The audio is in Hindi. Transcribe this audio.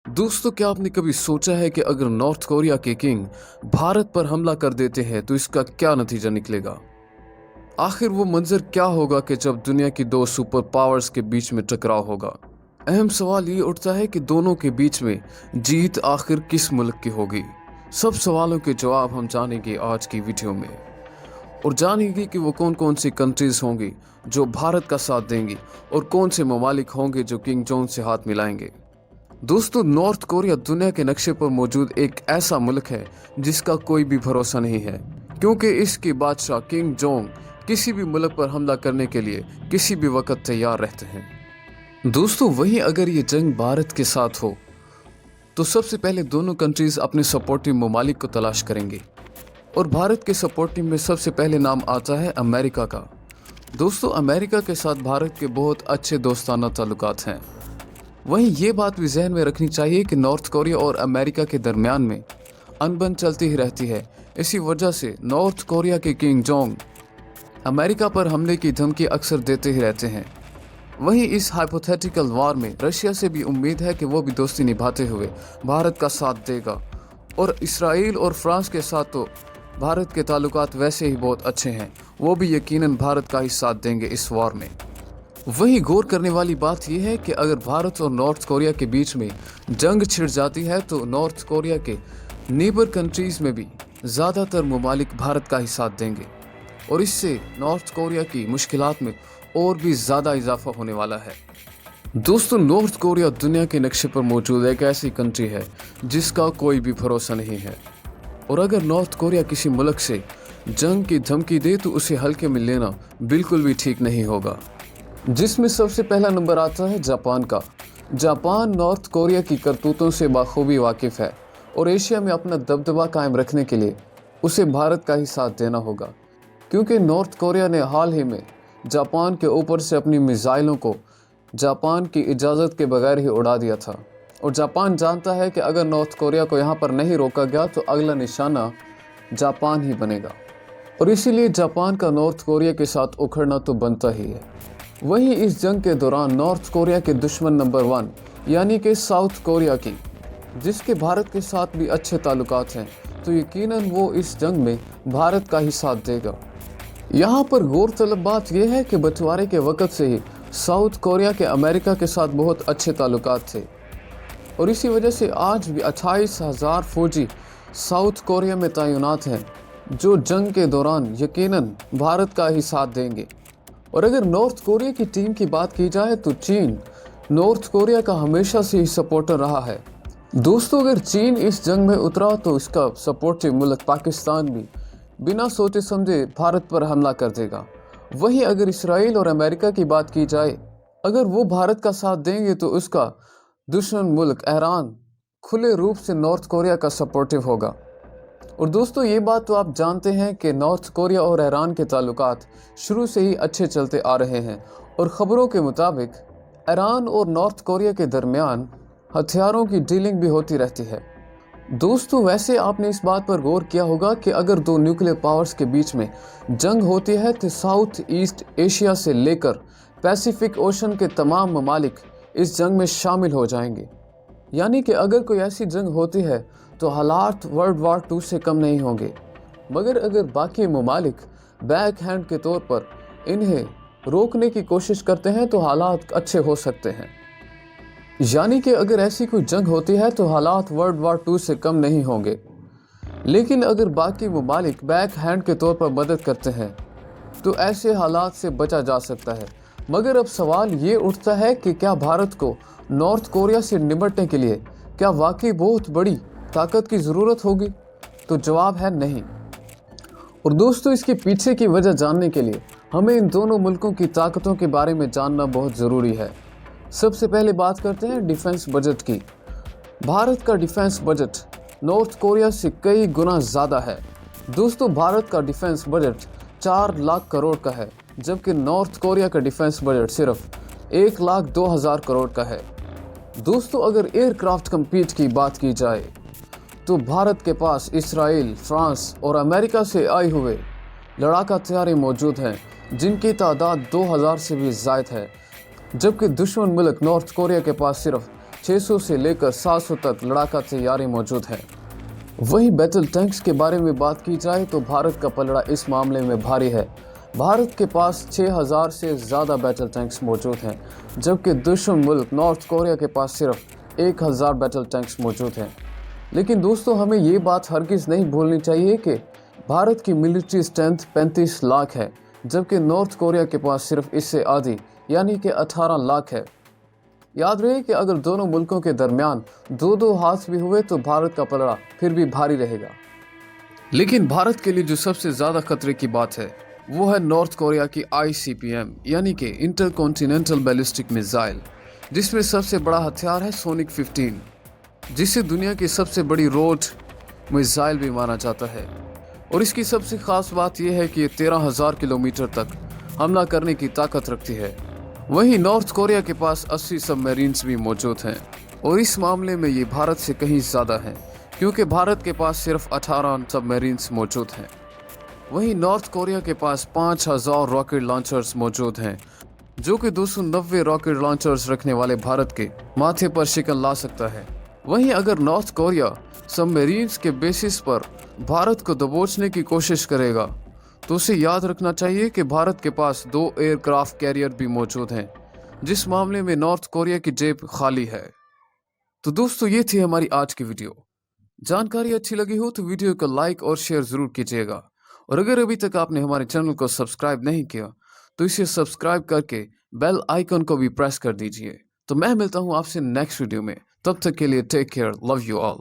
दोस्तों, क्या आपने कभी सोचा है कि अगर नॉर्थ कोरिया के किंग भारत पर हमला कर देते हैं तो इसका क्या नतीजा निकलेगा? आखिर वो मंजर क्या होगा कि जब दुनिया की दो सुपर पावर्स के बीच में टकराव होगा? अहम सवाल ये उठता है कि दोनों के बीच में जीत आखिर किस मुल्क की होगी। सब सवालों के जवाब हम जानेंगे आज की वीडियो में, और जानेंगे कि वो कौन कौन सी कंट्रीज होंगी जो भारत का साथ देंगी और कौन से ममालिक होंगे जो किंग जोंग से हाथ मिलाएंगे। दोस्तों, नॉर्थ कोरिया दुनिया के नक्शे पर मौजूद एक ऐसा मुल्क है जिसका कोई भी भरोसा नहीं है, क्योंकि इसके बादशाह किंग जोंग किसी भी मुल्क पर हमला करने के लिए किसी भी वक्त तैयार रहते हैं। दोस्तों, वहीं अगर ये जंग भारत के साथ हो तो सबसे पहले दोनों कंट्रीज अपने सपोर्टिव ममालिक को तलाश करेंगे, और भारत के सपोर्टिव में सबसे पहले नाम आता है अमेरिका का। दोस्तों, अमेरिका के साथ भारत के बहुत अच्छे दोस्ताना ताल्लुकात हैं। वहीं ये बात भी जहन में रखनी चाहिए कि नॉर्थ कोरिया और अमेरिका के दरमियान में अनबन चलती ही रहती है। इसी वजह से नॉर्थ कोरिया के किंग जोंग अमेरिका पर हमले की धमकी अक्सर देते ही रहते हैं। वहीं इस हाइपोथेटिकल वार में रशिया से भी उम्मीद है कि वो भी दोस्ती निभाते हुए भारत का साथ देगा, और इसराइल और फ्रांस के साथ तो भारत के ताल्लुकात वैसे ही बहुत अच्छे हैं, वो भी यकीनन भारत का ही साथ देंगे इस वार में। वहीं गौर करने वाली बात यह है कि अगर भारत और नॉर्थ कोरिया के बीच में जंग छिड़ जाती है तो नॉर्थ कोरिया के नेबर कंट्रीज में भी ज़्यादातर ममालिक भारत का ही साथ देंगे, और इससे नॉर्थ कोरिया की मुश्किलात में और भी ज़्यादा इजाफा होने वाला है। दोस्तों, नॉर्थ कोरिया दुनिया के नक्शे पर मौजूद एक ऐसी कंट्री है जिसका कोई भी भरोसा नहीं है, और अगर नॉर्थ कोरिया किसी मुल्क से जंग की धमकी दे तो उसे हल्के में लेना बिल्कुल भी ठीक नहीं होगा। जिसमें सबसे पहला नंबर आता है जापान का। जापान नॉर्थ कोरिया की करतूतों से बाखूबी वाकिफ़ है, और एशिया में अपना दबदबा कायम रखने के लिए उसे भारत का ही साथ देना होगा, क्योंकि नॉर्थ कोरिया ने हाल ही में जापान के ऊपर से अपनी मिसाइलों को जापान की इजाज़त के बगैर ही उड़ा दिया था, और जापान जानता है कि अगर नॉर्थ कोरिया को यहाँ पर नहीं रोका गया तो अगला निशाना जापान ही बनेगा, और इसीलिए जापान का नॉर्थ कोरिया के साथ उखड़ना तो बनता ही है। वहीं इस जंग के दौरान नॉर्थ कोरिया के दुश्मन नंबर 1 यानी कि साउथ कोरिया की, जिसके भारत के साथ भी अच्छे ताल्लुकात हैं, तो यकीनन वो इस जंग में भारत का ही साथ देगा। यहाँ पर गौरतलब बात यह है कि बंटवारे के वक़्त से ही साउथ कोरिया के अमेरिका के साथ बहुत अच्छे ताल्लुकात थे, और इसी वजह से आज भी 28,000 फौजी साउथ कोरिया में तैनात हैं, जो जंग के दौरान यकीनन भारत का ही साथ देंगे। और अगर नॉर्थ कोरिया की टीम की बात की जाए तो चीन नॉर्थ कोरिया का हमेशा से ही सपोर्टर रहा है। दोस्तों, अगर चीन इस जंग में उतरा तो इसका सपोर्टिव मुल्क पाकिस्तान भी बिना सोचे समझे भारत पर हमला कर देगा। वहीं अगर इसराइल और अमेरिका की बात की जाए, अगर वो भारत का साथ देंगे तो उसका दुश्मन मुल्क ईरान खुले रूप से नॉर्थ कोरिया का सपोर्टिव होगा। और दोस्तों, ये बात तो आप जानते हैं कि नॉर्थ कोरिया और ईरान के ताल्लुकात शुरू से ही अच्छे चलते आ रहे हैं, और ख़बरों के मुताबिक ईरान और नॉर्थ कोरिया के दरमियान हथियारों की डीलिंग भी होती रहती है। दोस्तों, वैसे आपने इस बात पर गौर किया होगा कि अगर दो न्यूक्लियर पावर्स के बीच में जंग होती है तो साउथ ईस्ट एशिया से लेकर पैसिफिक ओशन के तमाम ममालिक इस जंग में शामिल हो जाएंगे। यानी कि अगर कोई ऐसी जंग होती है तो हालात वर्ल्ड वार 2 से कम नहीं होंगे, मगर अगर बाकी ममालिक बैक हैंड के तौर पर इन्हें रोकने की कोशिश करते हैं तो हालात अच्छे हो सकते हैं। यानी कि अगर ऐसी कोई जंग होती है तो हालात वर्ल्ड वार 2 से कम नहीं होंगे, लेकिन अगर बाकी ममालिक बैक हैंड के तौर पर मदद करते हैं तो ऐसे हालात से बचा जा सकता है। मगर अब सवाल ये उठता है कि क्या भारत को नॉर्थ कोरिया से निपटने के लिए क्या वाकई बहुत बड़ी ताकत की ज़रूरत होगी? तो जवाब है नहीं। और दोस्तों, इसके पीछे की वजह जानने के लिए हमें इन दोनों मुल्कों की ताकतों के बारे में जानना बहुत ज़रूरी है। सबसे पहले बात करते हैं डिफेंस बजट की। भारत का डिफेंस बजट नॉर्थ कोरिया से कई गुना ज़्यादा है। दोस्तों, भारत का डिफेंस बजट 4 लाख करोड़ का है, जबकि नॉर्थ कोरिया का डिफेंस बजट सिर्फ 1,02,000 करोड़ का है। दोस्तों, अगर एयरक्राफ्ट कंपीट की बात की जाए तो भारत के पास इसराइल, फ्रांस और अमेरिका से आए हुए लड़ाका हथियारें मौजूद हैं, जिनकी तादाद 2,000 से भी ज़ायद है, जबकि दुश्मन मुल्क नॉर्थ कोरिया के पास सिर्फ 600 से लेकर 700 तक लड़ाका तैयारी मौजूद हैं। वहीं बैटल टैंक्स के बारे में बात की जाए तो भारत का पलड़ा इस मामले में भारी है। भारत के पास 6000 से ज़्यादा बैटल टैंक्स मौजूद हैं, जबकि दुश्मन मुल्क नॉर्थ कोरिया के पास सिर्फ 1000 बैटल टैंक्स मौजूद हैं। लेकिन दोस्तों, हमें ये बात हरगिज़ नहीं भूलनी चाहिए कि भारत की मिलिट्री स्ट्रेंथ 35 लाख है, जबकि नॉर्थ कोरिया के पास सिर्फ इससे आधी यानी कि 18 लाख है। याद रहे कि अगर दोनों मुल्कों के दरमियान दो हाथ भी हुए तो भारत का पलड़ा फिर भी भारी रहेगा। लेकिन भारत के लिए जो सबसे ज़्यादा खतरे की बात है वो है नॉर्थ कोरिया की ICBM यानी कि इंटरकॉन्टिनेंटल बैलिस्टिक मिसाइल, जिसमें सबसे बड़ा हथियार है सोनिक 15, जिसे दुनिया की सबसे बड़ी रोड मिसाइल भी माना जाता है। और इसकी सबसे खास बात यह है कि ये 13,000 किलोमीटर तक हमला करने की ताकत रखती है। वहीं नॉर्थ कोरिया के पास 80 सबमरीन्स भी मौजूद हैं और इस मामले में ये भारत से कहीं ज़्यादा है, क्योंकि भारत के पास सिर्फ 18 सबमरीन्स मौजूद हैं। वहीं नॉर्थ कोरिया के पास 5000 रॉकेट लॉन्चर्स मौजूद हैं, जो कि 290 रॉकेट लॉन्चर्स रखने वाले भारत के माथे पर शिकन ला सकता है। वहीं अगर नॉर्थ कोरिया सबमरीन्स के बेसिस पर भारत को दबोचने की कोशिश करेगा तो उसे याद रखना चाहिए कि भारत के पास 2 एयरक्राफ्ट कैरियर भी मौजूद हैं, जिस मामले में नॉर्थ कोरिया की जेब खाली है। तो दोस्तों, ये थी हमारी आज की वीडियो। जानकारी अच्छी लगी हो तो वीडियो को लाइक और शेयर जरूर कीजिएगा, और अगर अभी तक आपने हमारे चैनल को सब्सक्राइब नहीं किया तो इसे सब्सक्राइब करके बेल आइकन को भी प्रेस कर दीजिए। तो मैं मिलता हूँ आपसे नेक्स्ट वीडियो में, तब तक के लिए take care, love you all.